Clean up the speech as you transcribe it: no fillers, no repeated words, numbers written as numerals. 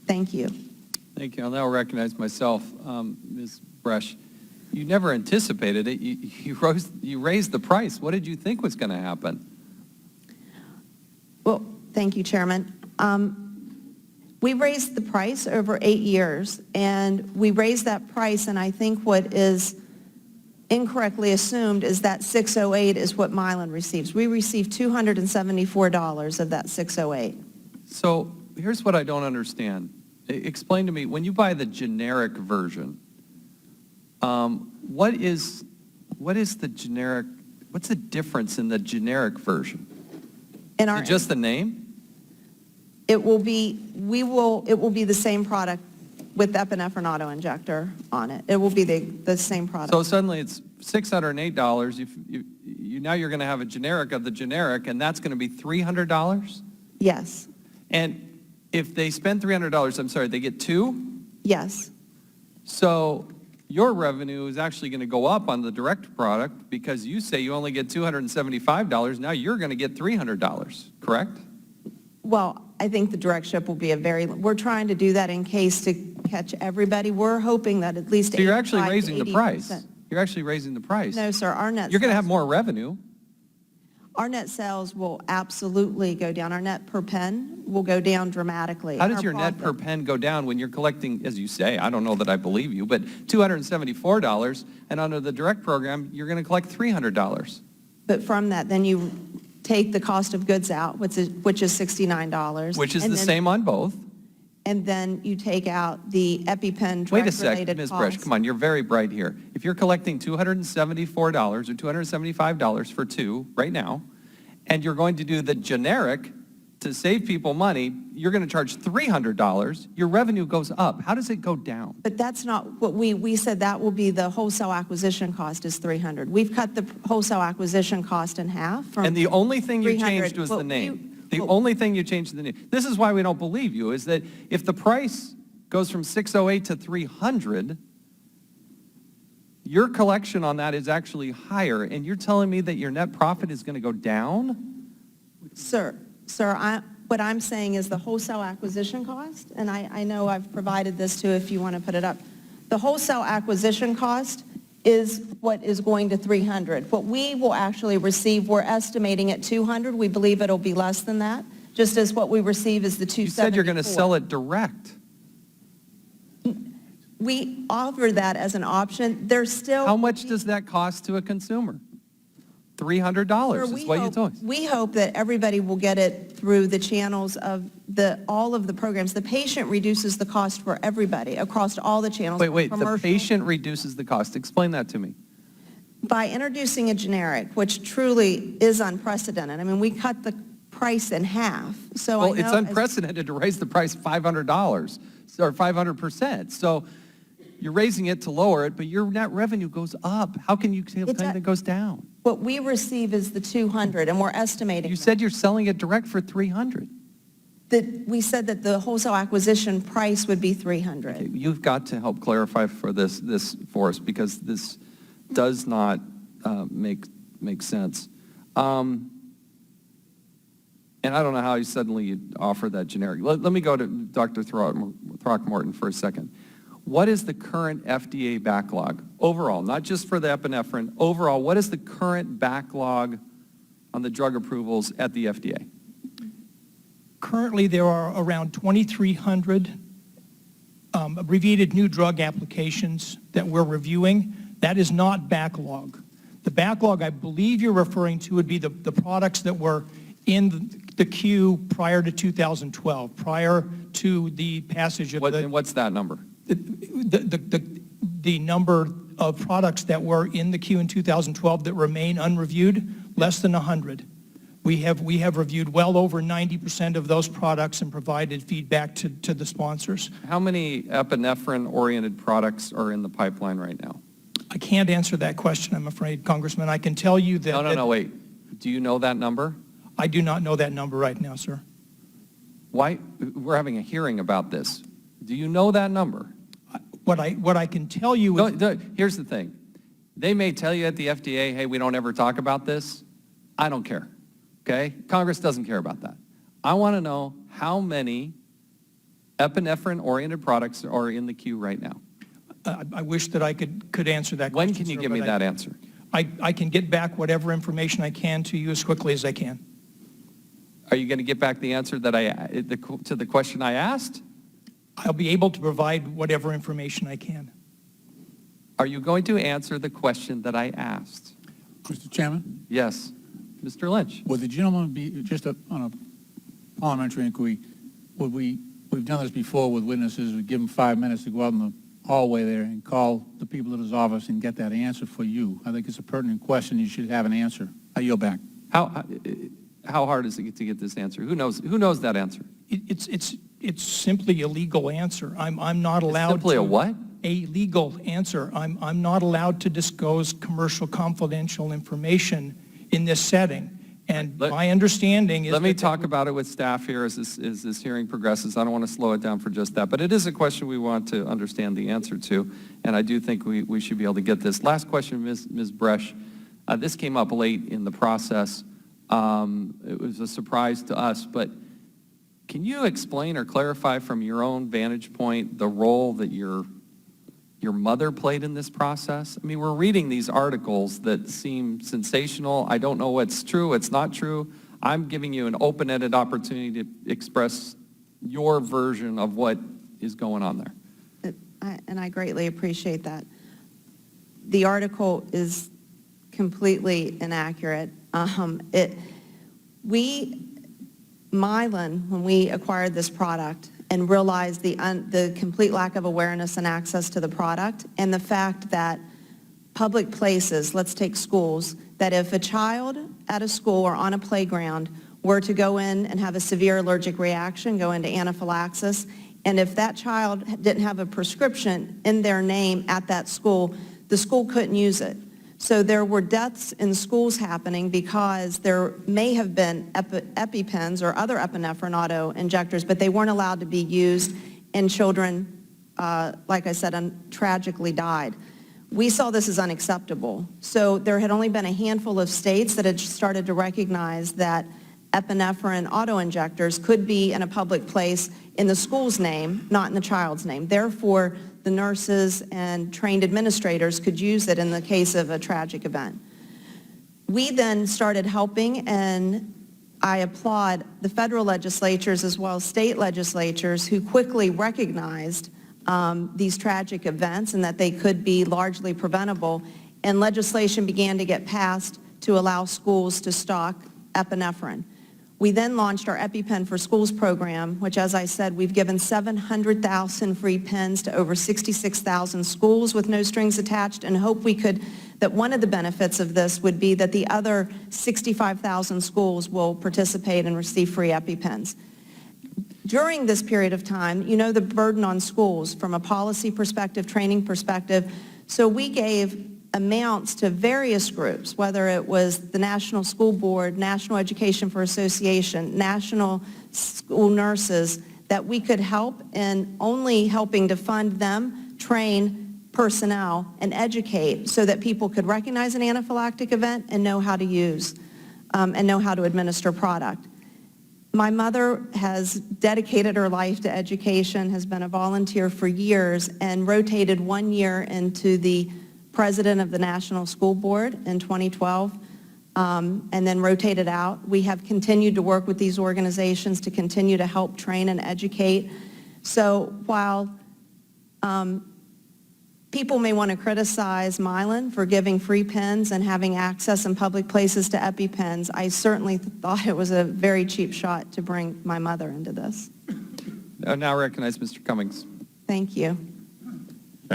Thank you. Thank you. I'll now recognize myself. Ms. Bresch, you never anticipated it. You raised the price. What did you think was going to happen? Well, thank you, Chairman. We raised the price over 8 years, and we raised that price, and I think what is incorrectly assumed is that 608 is what Mylan receives. We receive $274 of that 608. So here's what I don't understand. Explain to me, when you buy the generic version, what is the generic, what's the difference in the generic version? Is it just the name? It will be the same product with epinephrine auto-injector on it. It will be the same product. So suddenly it's $608. Now you're going to have a generic of the generic, and that's going to be $300? Yes. And if they spend $300, I'm sorry, they get two? Yes. So your revenue is actually going to go up on the direct product because you say you only get $275. Now you're going to get $300, correct? Well, I think the direct ship will be we're trying to do that in case to catch everybody. We're hoping that at least 85 to 80%. So you're actually raising the price. You're actually raising the price. No, sir, You're going to have more revenue. Our net sales will absolutely go down. Our net per pen will go down dramatically. How does your net per pen go down when you're collecting, as you say, I don't know that I believe you, but $274, and under the direct program, you're going to collect $300. But from that, then you take the cost of goods out, which is $69. Which is the same on both. And then you take out the EPIPEN direct-related costs. Wait a sec, Ms. Bresch, come on, you're very bright here. If you're collecting $274 or $275 for two right now, and you're going to do the generic to save people money, you're going to charge $300, your revenue goes up. How does it go down? But that's not what we said. That will be the wholesale acquisition cost is $300. We've cut the wholesale acquisition cost in half. And the only thing you changed was the name. The only thing you changed is the name. This is why we don't believe you, is that if the price goes from 608 to 300, your collection on that is actually higher, and you're telling me that your net profit is going to go down? Sir, what I'm saying is the wholesale acquisition cost, and I know I've provided this too if you want to put it up. The wholesale acquisition cost is what is going to 300. What we will actually receive, we're estimating at 200. We believe it'll be less than that, just as what we receive is the 274. You said you're going to sell it direct. We offer that as an option. There's still... How much does that cost to a consumer? $300 is what you told us. We hope that everybody will get it through the channels of all of the programs. The patient reduces the cost for everybody across all the channels. Wait, the patient reduces the cost. Explain that to me. By introducing a generic, which truly is unprecedented. I mean, we cut the price in half. So well, it's unprecedented to raise the price $500 or 500%. So you're raising it to lower it, but your net revenue goes up. How can you claim it goes down? What we receive is the 200, and we're estimating. You said you're selling it direct for 300. We said that the wholesale acquisition price would be 300. Okay, you've got to help clarify for this for us, because this does not make sense. And I don't know how you suddenly offer that generic. Let me go to Dr. Throckmorton for a second. What is the current FDA backlog overall, not just for the epinephrine, overall, what is the current backlog on the drug approvals at the FDA? Currently, there are around 2,300 abbreviated new drug applications that we're reviewing. That is not backlog. The backlog I believe you're referring to would be the products that were in the queue prior to 2012, prior to the passage of and what's that number? The number of products that were in the queue in 2012 that remain unreviewed, less than 100. We have reviewed well over 90% of those products and provided feedback to the sponsors. How many epinephrine-oriented products are in the pipeline right now? I can't answer that question, I'm afraid, Congressman. I can tell you that... No, wait. Do you know that number? I do not know that number right now, sir. Why? We're having a hearing about this. Do you know that number? What I can tell you is... Here's the thing. They may tell you at the FDA, hey, we don't ever talk about this. I don't care, okay? Congress doesn't care about that. I want to know how many epinephrine-oriented products are in the queue right now. I wish that I could answer that When question. can you sir, give me but that answer? I can get back whatever information I can to you as quickly as I can. Are you going to get back the answer that to the question I asked? I'll be able to provide whatever information I can. Are you going to answer the question that I asked? Mr. Chairman, Yes. Mr. Lynch? would the gentleman be, on a parliamentary inquiry, we've done this before with witnesses, we give them 5 minutes to go out in the hallway there and call the people at his office and get that answer for you. I think it's a pertinent question. You should have an answer. I yield back. How hard is it to get this answer? Who knows that answer? It's simply a legal answer. I'm not allowed Simply to. a what? A legal answer. I'm not allowed to disclose commercial confidential information in this setting. And my understanding is Let me talk about it with staff here as this hearing progresses. I don't want to slow it down for just that, but it is a question we want to understand the answer to, and I do think we should be able to get this. Last question, Ms. Bresch. This came up late in the process. It was a surprise to us, but can you explain or clarify from your own vantage point the role that your mother played in this process? I mean, we're reading these articles that seem sensational. I don't know what's true, what's not true. I'm giving you an open-ended opportunity to express your version of what is going on there. And I greatly appreciate that. The article is completely inaccurate. Mylan, when we acquired this product and realized the complete lack of awareness and access to the product, and the fact that public places, let's take schools, that if a child at a school or on a playground were to go in and have a severe allergic reaction, go into anaphylaxis, and if that child didn't have a prescription in their name at that school, the school couldn't use it. So there were deaths in schools happening because there may have been EpiPens or other epinephrine auto injectors, but they weren't allowed to be used, and children, like I said, tragically died. We saw this as unacceptable. So there had only been a handful of states that had started to recognize that epinephrine auto injectors could be in a public place in the school's name, not in the child's name. Therefore, the nurses and trained administrators could use it in the case of a tragic event. We then started helping, and I applaud the federal legislatures as well as state legislatures who quickly recognized these tragic events and that they could be largely preventable, and legislation began to get passed to allow schools to stock epinephrine. We then launched our EpiPen for Schools program, which, as I said, we've given 700,000 free pens to over 66,000 schools with no strings attached, and hope that one of the benefits of this would be that the other 65,000 schools will participate and receive free EpiPens. During this period of time, you know the burden on schools from a policy perspective, training perspective, so we gave amounts to various groups, whether it was the National School Board, National Education for Association, National School Nurses, that we could help in only helping to fund them, train personnel, and educate so that people could recognize an anaphylactic event and know how to use and know how to administer product. My mother has dedicated her life to education, has been a volunteer for years, and rotated 1 year into the president of the National School Board in 2012, and then rotated out. We have continued to work with these organizations to continue to help train and educate. So while people may want to criticize Mylan for giving free pens and having access in public places to EpiPens, I certainly thought it was a very cheap shot to bring my mother into this. I now recognize Mr. Cummings. Thank you.